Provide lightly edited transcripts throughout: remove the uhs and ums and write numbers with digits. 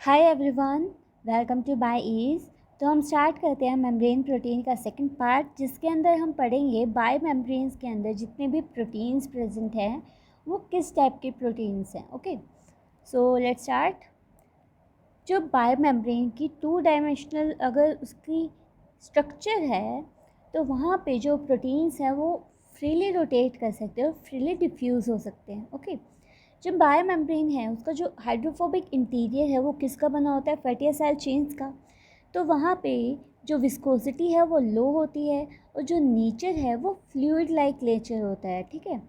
Hi everyone, welcome to by ease. तो हम start करते हैं मेम्ब्रेन प्रोटीन का सेकंड पार्ट, जिसके अंदर हम पढ़ेंगे बायो मेम्ब्रेन्स के अंदर जितने भी प्रोटीन्स प्रेजेंट हैं वो किस टाइप के प्रोटीन्स हैं। Okay, so let's start. जो बायो मेम्ब्रेन की टू डायमेंशनल अगर उसकी स्ट्रक्चर है तो वहाँ पे जो प्रोटीन्स हैं वो फ्रीली रोटेट कर सकते हैं और फ्रीली डिफ्यूज़ हो सकते हैं। ओके, जो बायो मेम्ब्रेन है उसका जो हाइड्रोफोबिक इंटीरियर है वो किसका बना होता है? फैटी एसिड चेन्स का। तो वहाँ पे जो विस्कोसिटी है वो लो होती है और जो नेचर है वो फ्लूइड लाइक नेचर होता है। ठीक है,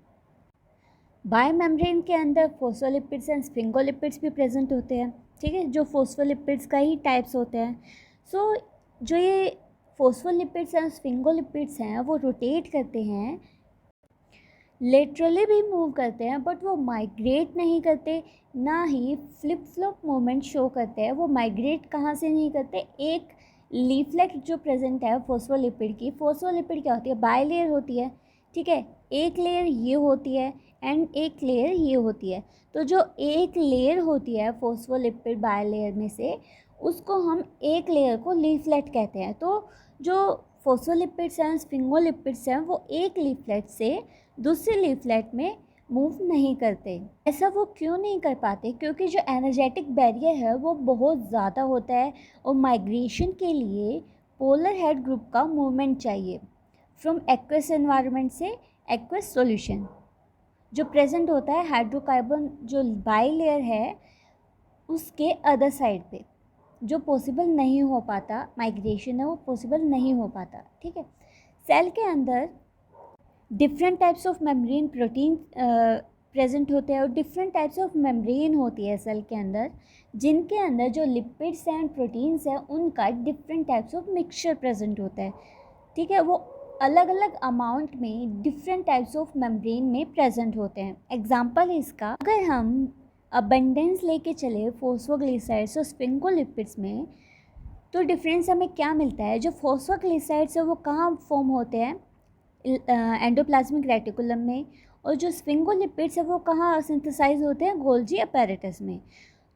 बायो मेम्ब्रेन के अंदर फोस्फोलिपिड्स एंड स्फिंगोलिपिड्स भी प्रेजेंट होते हैं। ठीक है, जो फोस्फोलिपिड्स का ही टाइप्स होते हैं। सो जो ये फोस्फोलिपिड्स एंड स्फिंगोलिपिड्स हैं वो रोटेट करते हैं, लेटरली भी मूव करते हैं, बट वो माइग्रेट नहीं करते, ना ही फ्लिप फ्लॉप मूवमेंट शो करते हैं। वो माइग्रेट कहाँ से नहीं करते? एक लीफलेट जो प्रेजेंट है फोस्फोलिपिड की, फोस्फोलिपिड क्या होती है? बाई लेयर होती है। ठीक है, एक लेयर ये होती है एंड एक लेयर ये होती है। तो जो एक लेयर होती है फोस्फोलिपिड बाई लेयर में से, उसको हम एक लेयर को लीफलेट कहते हैं। तो जो फोस्फोलिपिड्स हैं स्फिंगोलिपिड्स हैं वो एक लीफलेट से दूसरे लीफलेट में मूव नहीं करते। ऐसा वो क्यों नहीं कर पाते? क्योंकि जो एनर्जेटिक बैरियर है वो बहुत ज़्यादा होता है और माइग्रेशन के लिए पोलर हेड ग्रुप का मूवमेंट चाहिए फ्रॉम एक्वस एनवायरनमेंट से एक्वस सॉल्यूशन, जो प्रेजेंट होता है हाइड्रोकार्बन जो बाई लेयर है उसके अदर साइड पे, जो पॉसिबल नहीं हो पाता। माइग्रेशन है वो पॉसिबल नहीं हो पाता। ठीक है, सेल के अंदर different types of membrane protein present होते हैं और डिफरेंट टाइप्स ऑफ मेम्ब्रेन होती है सेल के अंदर, जिनके अंदर जो लिपिड्स एंड प्रोटीन्स हैं उनका different types of mixture present होता है। ठीक है, वो अलग अलग अमाउंट में डिफरेंट टाइप्स ऑफ मेम्ब्रेन में प्रेजेंट होते हैं। एग्जाम्पल है इसका, अगर हम अबंडेंस लेके चले फोस्फोग्लिसराइड्स और स्फिंगोलिपिड्स में, तो डिफरेंस हमें क्या मिलता है? जो फोस्फोग्लिसराइड्स है वो कहाँ फॉर्म होते हैं? एंडोप्लाज्मिक रेटिकुलम में। और जो स्फिंगोलिपिड्स है वो कहाँ सिंथेसाइज होते हैं? गोल्जी अपैरेटस में।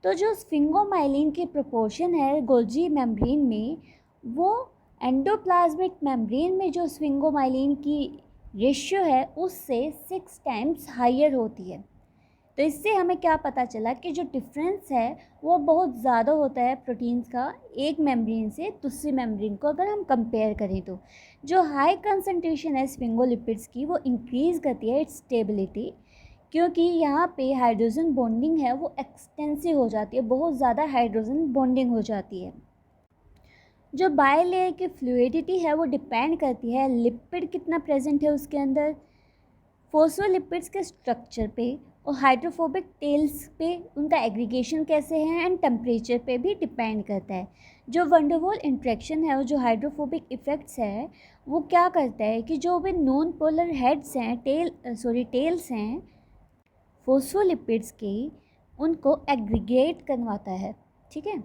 तो जो स्फिंगोमाइलिन की प्रोपोर्शन है गोल्जी मेम्ब्रेन में, वो एंडोप्लाज्मिक मेम्ब्रेन में जो स्फिंगोमाइलिन की रेशियो है उससे 6 टाइम्स हायर होती है। तो इससे हमें क्या पता चला कि जो डिफरेंस है वो बहुत ज़्यादा होता है प्रोटीन्स का एक मेम्ब्रेन से दूसरी मेम्ब्रेन को अगर हम कंपेयर करें। तो जो हाई कंसंट्रेशन है स्फिंगोलिपिड्स की वो इंक्रीज़ करती है इट्स स्टेबिलिटी, क्योंकि यहाँ पे हाइड्रोजन बॉन्डिंग है वो एक्सटेंसिव हो जाती है, बहुत ज़्यादा हाइड्रोजन बॉन्डिंग हो जाती है। जो बाय लेयर की फ्लूइडिटी है वो डिपेंड करती है लिपिड कितना प्रेजेंट है उसके अंदर, फोस्फोलिपिड्स के स्ट्रक्चर पे और हाइड्रोफोबिक टेल्स पे उनका एग्रीगेशन कैसे है एंड टेम्परेचर पे भी डिपेंड करता है। जो वंडरवॉल इंट्रैक्शन है और जो हाइड्रोफोबिक इफ़ेक्ट्स है वो क्या करता है कि जो भी नॉन पोलर हेड्स हैं टेल्स हैं फोस्फोलिपिड्स के, उनको एग्रीगेट करवाता है। ठीक है,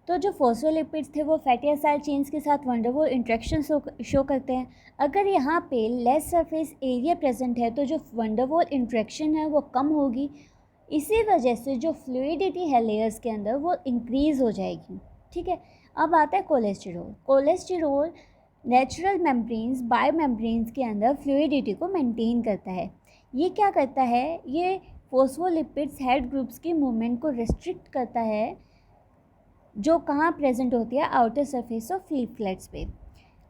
तो जो फोस्फोलिपिड्स थे वो फैटी एसिड चेन्स के साथ वंडरवॉल इंट्रैक्शन शो करते हैं। अगर यहाँ पे लेस सरफेस एरिया प्रेजेंट है तो जो वंडरवॉल इंट्रैक्शन है वो कम होगी, इसी वजह से जो फ्लूइडिटी है लेयर्स के अंदर वो इंक्रीज़ हो जाएगी। ठीक है, अब आता है cholesterol. Cholesterol natural membranes bio membranes के अंदर फ्लूइडिटी को मेंटेन करता है। ये क्या करता है? ये फोस्फोलिपिड्स हेड ग्रुप्स की मूवमेंट को रिस्ट्रिक्ट करता है, जो कहाँ प्रेजेंट होती है? आउटर सरफेस ऑफ लीफलेट्स पे।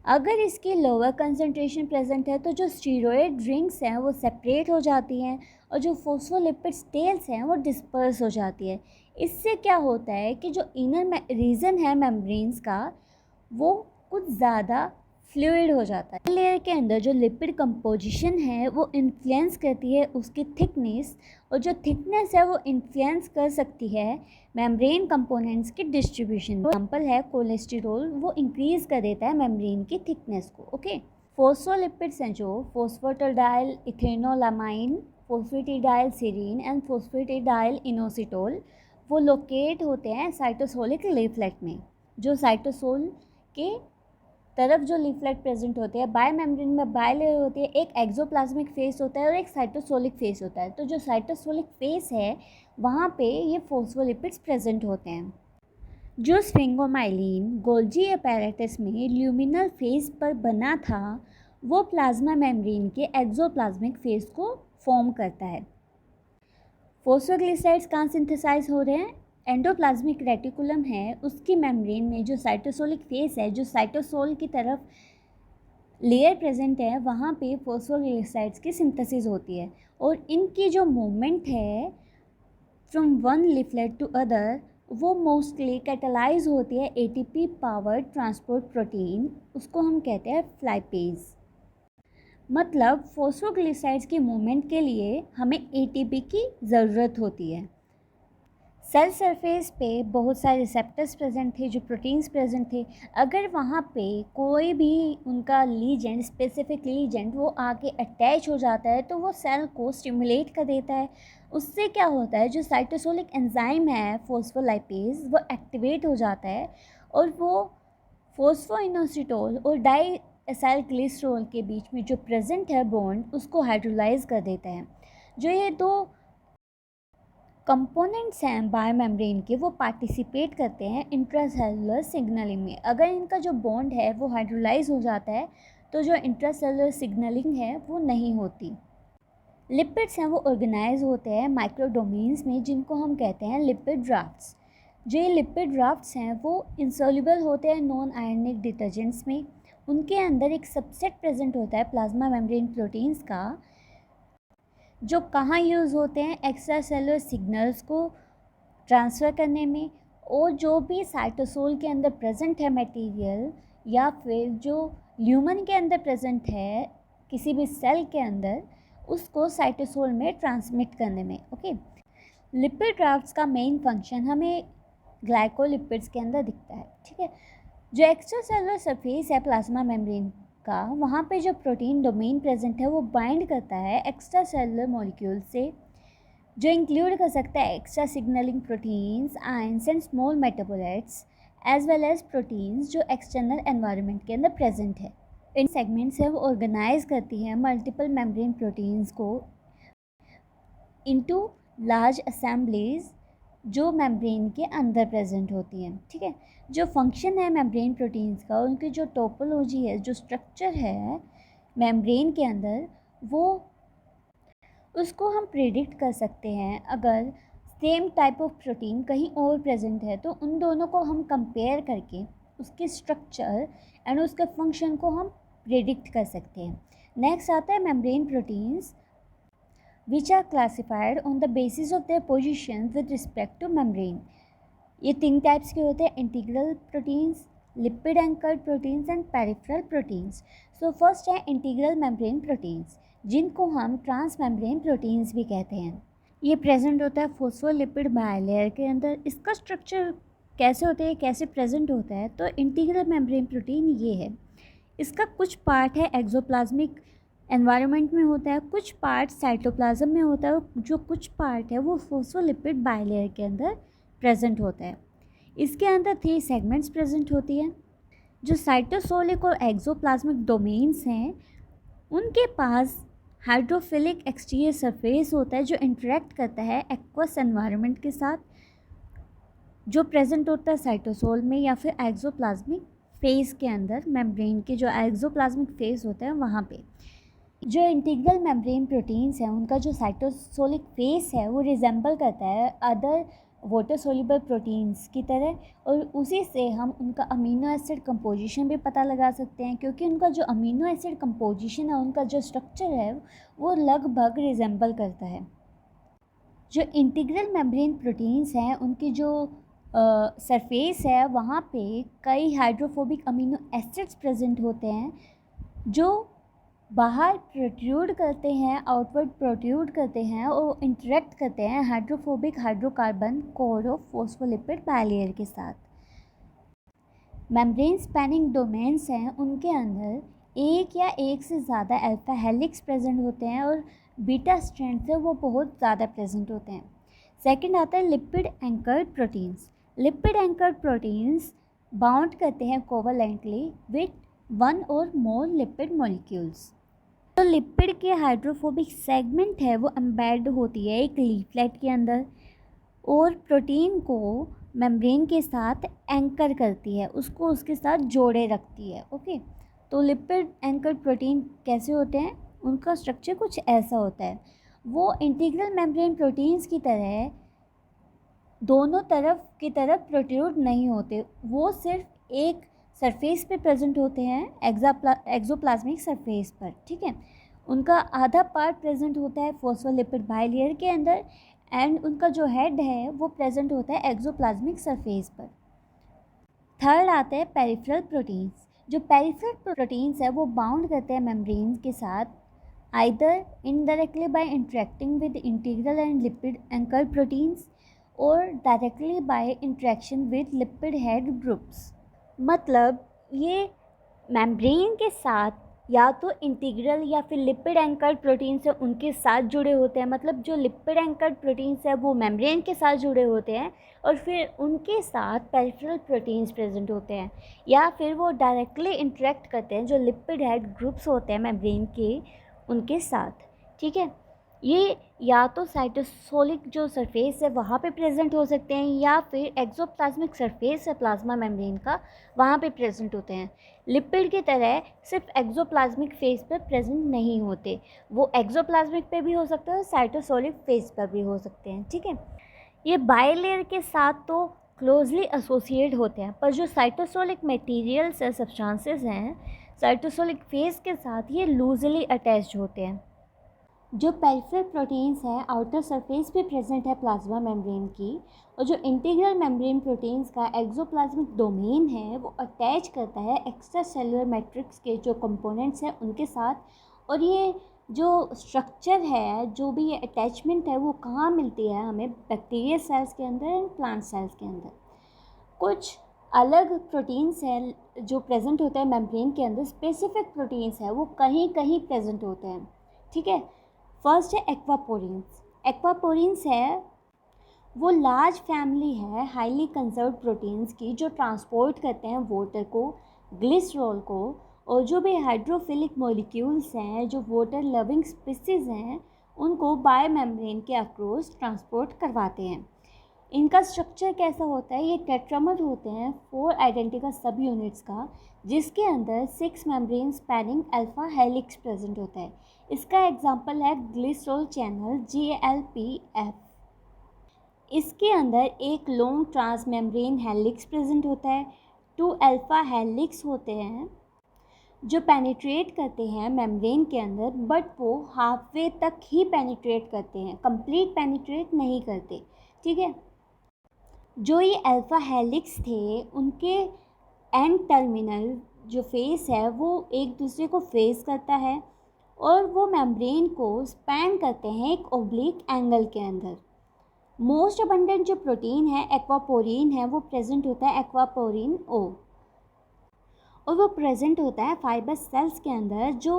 अगर इसकी लोअर कंसंट्रेशन प्रेजेंट है तो जो स्टीरॉयड रिंग्स हैं वो सेपरेट हो जाती हैं और जो फोस्फोलिपिड्स टेल्स हैं वो डिस्पर्स हो जाती है। इससे क्या होता है कि जो इनर रीजन है मेम्ब्रेन्स का वो कुछ ज़्यादा फ्लूइड हो जाता है। लेयर के अंदर जो लिपिड कंपोजिशन है वो इन्फ्लुएंस करती है उसकी थिकनेस, और जो थिकनेस है वो इन्फ्लुएंस कर सकती है मेम्ब्रेन कंपोनेंट्स की डिस्ट्रीब्यूशन। एग्जाम्पल है कोलेस्टेरोल, वो इंक्रीज़ कर देता है मेम्ब्रेन की थिकनेस को। ओके, फोस्फोलिपिड्स हैं जो फोस्फेटिडाइल इथेनोलामाइन, फोस्फेटिडाइल सीरीन एंड फोस्फेटिडाइल इनोसिटोल, वो लोकेट होते हैं साइटोसोलिक लीफलेट में। जो साइटोसोल के तरफ जो लीफलेट प्रेजेंट होते हैं, बाय मेम्ब्रेन में बाय लेयर होती है, एक एक्सोप्लाज्मिक फेस होता है और एक साइटोसोलिक फेस होता है। तो जो साइटोसोलिक फेस है वहाँ पे ये फोस्फोलिपिड्स प्रेजेंट होते हैं। जो स्फिंगोमाइलिन गोल्जी अपैरेटस में ल्यूमिनल फेस पर बना था वो प्लाज्मा मेम्ब्रेन के एक्सोप्लाज्मिक फेस को फॉर्म करता है। फोस्फोग्लिसराइड्स कहाँ सिंथेसाइज हो रहे हैं? एंडोप्लाज्मिक रेटिकुलम है उसकी मेम्ब्रेन में जो साइटोसोलिक फेस है, जो साइटोसोल की तरफ लेयर प्रेजेंट है, वहाँ पे फोस्फोग्लिसराइड्स की सिंथेसिस होती है और इनकी जो मूवमेंट है from one leaflet to other वो मोस्टली कैटालाइज होती है एटीपी पावर्ड ट्रांसपोर्ट प्रोटीन, उसको हम कहते हैं फ्लाइपेज। मतलब फोस्फोग्लिसराइड्स की मूवमेंट के लिए हमें एटीपी की ज़रूरत होती है। सेल सरफेस पे बहुत सारे रिसेप्टर्स प्रेजेंट थे, जो प्रोटीन्स प्रेजेंट थे। अगर वहाँ पे कोई भी उनका लीजेंड, स्पेसिफिक लीजेंड वो आके अटैच हो जाता है तो वो सेल को स्टिमुलेट कर देता है। उससे क्या होता है, जो साइटोसोलिक एंजाइम है फोस्फोलाइपेज वो एक्टिवेट हो जाता है और वो फोस्फोइनोसिटोल और डाई एसाइल ग्लिसरॉल के बीच में जो प्रेजेंट है बॉन्ड उसको हाइड्रोलाइज कर देता है। जो ये दो कंपोनेंट्स हैं बायोमेम्ब्रेन के वो पार्टिसिपेट करते हैं इंट्रासेलुलर सिग्नलिंग में। अगर इनका जो बॉन्ड है वो हाइड्रोलाइज हो जाता है तो जो इंट्रासेलुलर सिग्नलिंग है वो नहीं होती। लिपिड्स हैं वो ऑर्गेनाइज होते हैं माइक्रो डोमेन्स में जिनको हम कहते हैं लिपिड ड्राफ्ट्स। जो ये लिपिड ड्राफ्ट्स हैं वो इंसॉल्युबल होते हैं नॉन आयनिक डिटर्जेंट्स में। उनके अंदर एक सबसेट प्रेजेंट होता है प्लाज्मा मेम्ब्रेन प्रोटीन्स का, जो कहाँ यूज़ होते हैं एक्स्ट्रा सेलुलर सिग्नल्स को ट्रांसफ़र करने में, और जो भी साइटोसोल के अंदर प्रेजेंट है मटेरियल या फिर जो ल्यूमन के अंदर प्रेजेंट है किसी भी सेल के अंदर, उसको साइटोसोल में ट्रांसमिट करने में। ओके, लिपिड ड्राफ्ट्स का मेन फंक्शन हमें ग्लाइकोलिपिड्स के अंदर दिखता है। ठीक है, जो एक्स्ट्रा सेलुलर सरफेस है प्लाज्मा मेम्ब्रेन का, वहाँ पे जो प्रोटीन डोमेन प्रेजेंट है वो बाइंड करता है एक्स्ट्रा सेलुलर मॉलिक्यूल से, जो इंक्लूड कर सकता है extra signalling proteins, ions and small metabolites as well as proteins जो एक्सटर्नल एनवायरनमेंट के अंदर प्रेजेंट है। इन सेगमेंट्स है वो ऑर्गेनाइज करती हैं मल्टीपल मेम्ब्रेन प्रोटीन्स को इनटू लार्ज असेंबलीज जो मेम्ब्रेन के अंदर प्रेजेंट होती हैं। ठीक है, जो फंक्शन है मेम्ब्रेन प्रोटीन्स का, उनकी जो टोपोलॉजी है, जो स्ट्रक्चर है मेम्ब्रेन के अंदर, वो उसको हम प्रेडिक्ट कर सकते हैं। अगर सेम टाइप ऑफ प्रोटीन कहीं और प्रेजेंट है तो उन दोनों को हम कंपेयर करके उसके स्ट्रक्चर एंड उसके फंक्शन को हम प्रेडिक्ट कर सकते हैं। नेक्स्ट आता है membrane proteins which are classified on the basis of their position with respect to membrane. ये 3 टाइप्स के होते हैं, integral proteins, lipid anchored proteins and peripheral proteins. So first है इंटीग्रल मेम्ब्रेन प्रोटीन्स, जिनको हम ट्रांस मेम्ब्रेन प्रोटीन्स भी कहते हैं। ये प्रेजेंट होता है फोस्फोलिपिड बायलेयर के अंदर। इसका स्ट्रक्चर कैसे होता है, कैसे प्रेजेंट होता है, तो इंटीग्रल मेम्ब्रेन प्रोटीन ये है। इसका कुछ पार्ट है एक्सोप्लाज्मिक एनवायरनमेंट में होता है, कुछ पार्ट साइटोप्लाज्म में होता है, जो कुछ पार्ट है वो फोस्फोलिपिड बायलेयर के अंदर प्रेजेंट होता है। इसके अंदर 3 सेगमेंट्स प्रेजेंट होती हैं। जो साइटोसोलिक और एक्सोप्लाज्मिक डोमेन्स हैं उनके पास हाइड्रोफिलिक एक्सटीरियर सरफेस होता है जो इंटरेक्ट करता है एक्वस एनवायरनमेंट के साथ, जो प्रेजेंट होता है साइटोसोल में या फिर एक्सोप्लाज्मिक फेस के अंदर। मेम्ब्रेन के जो एक्सोप्लाज्मिक फेस होता है वहाँ पे जो इंटीग्रल मेम्ब्रेन प्रोटीन्स हैं उनका जो साइटोसोलिक फेस है वो रिजेंबल करता है अदर वाटर सोल्यूबल प्रोटीन्स की तरह, और उसी से हम उनका अमीनो एसिड कंपोजिशन भी पता लगा सकते हैं, क्योंकि उनका जो अमीनो एसिड कंपोजिशन है, उनका जो स्ट्रक्चर है वो लगभग रिजेंबल करता है। जो इंटीग्रल मेम्ब्रेन प्रोटीन्स हैं उनकी जो सरफेस है वहाँ पे कई हाइड्रोफोबिक अमीनो एसिड्स प्रेजेंट होते हैं जो बाहर प्रोट्रूड करते हैं, आउटवर्ड प्रोट्रूड करते हैं और इंटरेक्ट करते हैं hydrophobic hydrocarbon core of phospholipid bilayer के साथ। मेम्ब्रेन स्पैनिंग डोमेन्स हैं उनके अंदर एक या एक से ज़्यादा अल्फा हेलिक्स प्रेजेंट होते हैं और बीटा स्ट्रैंड्स है वो बहुत ज़्यादा प्रेजेंट होते हैं। सेकंड आता है lipid anchored proteins. Lipid anchored proteins bound करते हैं कोवलेंटली विथ वन और मोर लिपिड मॉलिक्यूल्स। तो लिपिड के हाइड्रोफोबिक सेगमेंट है वो एम्बेड होती है एक लीफलेट के अंदर और प्रोटीन को मेम्ब्रेन के साथ एंकर करती है, उसको उसके साथ जोड़े रखती है। ओके, तो लिपिड एंकर प्रोटीन कैसे होते हैं, उनका स्ट्रक्चर कुछ ऐसा होता है। वो इंटीग्रल मेम्ब्रेन प्रोटीन्स की तरह दोनों तरफ की तरफ प्रोट्रूड नहीं होते, वो सिर्फ एक सरफेस पे प्रेजेंट होते हैं, एक्सोप्लाज्मिक सरफेस पर। ठीक है, उनका आधा पार्ट प्रेजेंट होता है फॉस्फोलिपिड बाइलेयर के अंदर एंड उनका जो हेड है वो प्रेजेंट होता है एक्सोप्लाज्मिक सरफेस पर। थर्ड आता है पेरिफेरल प्रोटीन्स। जो पेरिफेरल प्रोटीन्स है वो बाउंड करते हैं मेम्ब्रेन के साथ either indirectly by interacting with integral and lipid anchor proteins और directly by interaction with lipid head groups. मतलब ये मेम्ब्रेन के साथ या तो इंटीग्रल या फिर लिपिड एंकर्ड प्रोटीन्स है उनके साथ जुड़े होते हैं, मतलब जो लिपिड एंकर्ड प्रोटीन्स है वो मेम्ब्रेन के साथ जुड़े होते हैं और फिर उनके साथ पेरिफेरल प्रोटीन्स प्रेजेंट होते हैं, या फिर वो डायरेक्टली इंटरेक्ट करते हैं जो लिपिड हेड ग्रुप्स होते हैं मेम्ब्रेन के उनके साथ। ठीक है, ये या तो साइटोसोलिक जो सरफेस है वहाँ पे प्रेजेंट हो सकते हैं या फिर एक्सोप्लाज्मिक सरफेस है प्लाज्मा मेम्ब्रेन का, वहाँ पे प्रेजेंट होते हैं। लिपिड की तरह सिर्फ एक्सोप्लाज्मिक फेस पर प्रेजेंट नहीं होते, वो एक्सोप्लाज्मिक पे भी हो सकते हैं और साइटोसोलिक फेस पर भी हो सकते हैं। ठीक है, ये बाइलेयर के साथ तो क्लोजली एसोसिएट होते हैं, पर जो साइटोसोलिक मटेरियल्स है, सब्सटेंसेस हैं, साइटोसोलिक फेस के साथ ये लूजली अटैच्ड होते हैं। जो पेरिफेरल प्रोटीन्स हैं आउटर सरफेस पे प्रेजेंट है प्लाज्मा मेम्ब्रेन की, और जो इंटीग्रल मेम्ब्रेन प्रोटीन्स का एक्सोप्लाज्मिक डोमेन है वो अटैच करता है एक्स्ट्रा सेलुलर मैट्रिक्स के जो कंपोनेंट्स हैं उनके साथ। और ये जो स्ट्रक्चर है, जो भी ये अटैचमेंट है, वो कहाँ मिलती है हमें, बैक्टीरियल सेल्स के अंदर एंड प्लांट सेल्स के अंदर। कुछ अलग प्रोटीन्स हैं जो प्रेजेंट होते हैं मेम्ब्रेन के अंदर, स्पेसिफिक प्रोटीन्स है वो कहीं कहीं प्रेजेंट होते हैं। ठीक है, फर्स्ट है एक्वापोरिन्स। एक्वापोरिन्स है वो लार्ज फैमिली है हाईली कंजर्व्ड प्रोटीन्स की जो ट्रांसपोर्ट करते हैं वाटर को, ग्लिसरॉल को, और जो भी हाइड्रोफिलिक मॉलिक्यूल्स हैं जो वाटर लविंग स्पीसीज हैं उनको बाय मेम्ब्रेन के अक्रॉस ट्रांसपोर्ट करवाते हैं। इनका स्ट्रक्चर कैसा होता है, ये टेट्रामर होते हैं 4 आइडेंटिकल सब यूनिट्स का, जिसके अंदर 6 membrane spanning alpha helix present होता है। इसका एग्जांपल है ग्लिसरॉल चैनल GLPF। इसके अंदर एक long transmembrane helix present होता है, 2 अल्फा हेलिक्स होते हैं जो पेनिट्रेट करते हैं मेम्ब्रेन के अंदर, बट वो हाफ वे तक ही पेनिट्रेट करते हैं, कंप्लीट पेनिट्रेट नहीं करते। ठीक है, जो ये अल्फ़ा हेलिक्स थे उनके एंड टर्मिनल जो फेस है वो एक दूसरे को फेस करता है और वो मेम्ब्रेन को स्पैन करते हैं एक ओब्लिक एंगल के अंदर। मोस्ट अबंडेंट जो प्रोटीन है एक्वापोरिन है, वो प्रेजेंट होता है एक्वापोरिन O, और वो प्रेजेंट होता है फाइबरस सेल्स के अंदर जो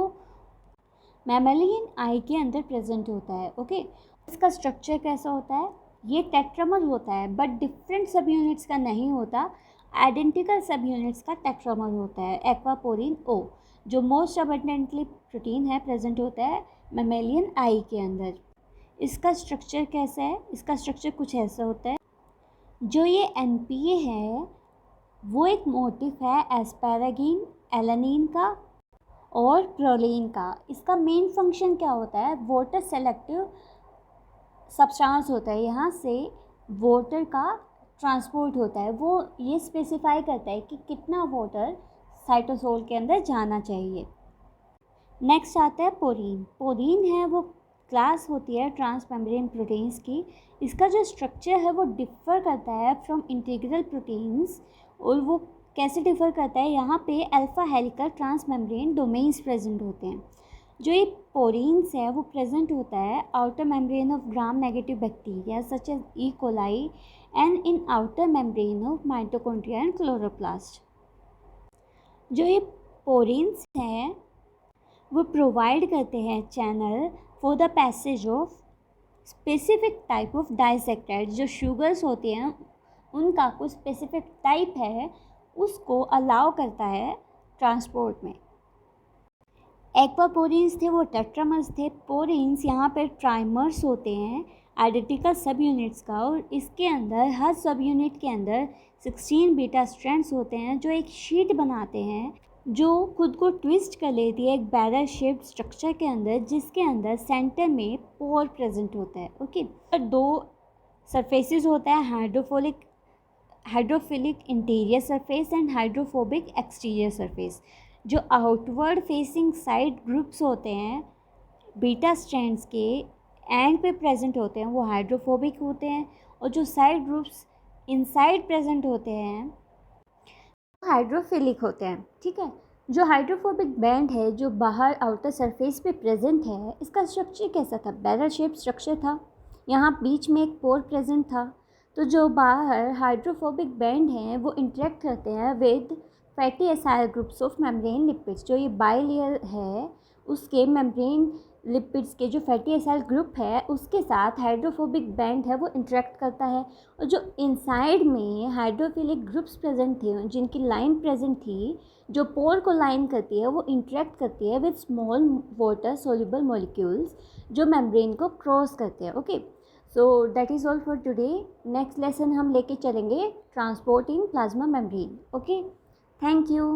मैमेलियन आई के अंदर प्रेजेंट होता है। ओके, इसका स्ट्रक्चर कैसा होता है, ये टेट्रामर होता है बट डिफरेंट सब यूनिट्स का नहीं होता, आइडेंटिकल सब यूनिट्स का टेट्रामर होता है एक्वापोरिन O, जो मोस्ट अबंडेंटली प्रोटीन है प्रेजेंट होता है मैमेलियन आई के अंदर। इसका स्ट्रक्चर कैसा है, इसका स्ट्रक्चर कुछ ऐसा होता है। जो ये NPA है वो एक मोटिफ है एस्पैरागिन, एलानिन का और प्रोलीन का। इसका मेन फंक्शन क्या होता है, वाटर सेलेक्टिव सब्सटेंस होता है, यहाँ से वाटर का ट्रांसपोर्ट होता है, वो ये स्पेसिफाई करता है कि कितना वाटर साइटोसोल के अंदर जाना चाहिए। नेक्स्ट आता है पोरीन। पोरीन है वो क्लास होती है ट्रांसमेम्ब्रेन प्रोटीन्स की। इसका जो स्ट्रक्चर है वो डिफ़र करता है फ्रॉम इंटीग्रल प्रोटीन्स, और वो कैसे डिफ़र करता है, यहाँ पे alpha helical transmembrane domains present होते हैं। जो ये पोरीन्स है वो प्रेजेंट होता है outer membrane of gram negative bacteria such as E. coli and in outer membrane of mitochondria and chloroplast. जो ये पोरीन्स हैं वो प्रोवाइड करते हैं channel for the passage of specific type of disaccharide. जो शुगर्स होती हैं उनका कुछ स्पेसिफिक टाइप है उसको अलाउ करता है ट्रांसपोर्ट में। एक्वापोरिन्स थे वो टेट्रामर्स थे। पोरिन्स यहाँ पे ट्राइमर्स होते हैं आइडेंटिकल सब यूनिट्स का, और इसके अंदर हर सब यूनिट के अंदर 16 बीटा स्ट्रैंड्स होते हैं जो एक शीट बनाते हैं जो खुद को ट्विस्ट कर लेती है एक बैरल शेप्ड स्ट्रक्चर के अंदर, जिसके अंदर सेंटर में पोर प्रेजेंट होता है। ओके, दो सरफेसेस होता है, hydrophilic interior surface and hydrophobic exterior surface. जो आउटवर्ड फेसिंग साइड ग्रुप्स होते हैं बीटा स्ट्रैंड्स के एंड पे प्रेजेंट होते हैं वो हाइड्रोफोबिक होते हैं, और जो साइड ग्रुप्स इनसाइड प्रेजेंट होते हैं हाइड्रोफिलिक होते हैं। ठीक है, जो हाइड्रोफोबिक बैंड है जो बाहर आउटर सरफेस पे प्रेजेंट है, इसका स्ट्रक्चर कैसा था? बैरल शेप स्ट्रक्चर था, यहाँ बीच में एक पोर प्रेजेंट था। तो जो बाहर हाइड्रोफोबिक बैंड हैं वो इंटरेक्ट करते हैं with fatty acyl groups of membrane lipids. जो ये बाइलेयर है उसके मेम्ब्रेन लिपिड्स के जो फैटी एसाइल ग्रुप है उसके साथ हाइड्रोफोबिक बैंड है वो इंटरेक्ट करता है, और जो इनसाइड में हाइड्रोफिलिक ग्रुप्स प्रेजेंट थे जिनकी लाइन प्रेजेंट थी जो पोर को लाइन करती है वो इंटरेक्ट करती है with small water soluble molecules जो मेम्ब्रेन को क्रॉस करते हैं। Okay, so that is all for today. Next lesson हम लेके चलेंगे transport in plasma membrane. Okay, thank you.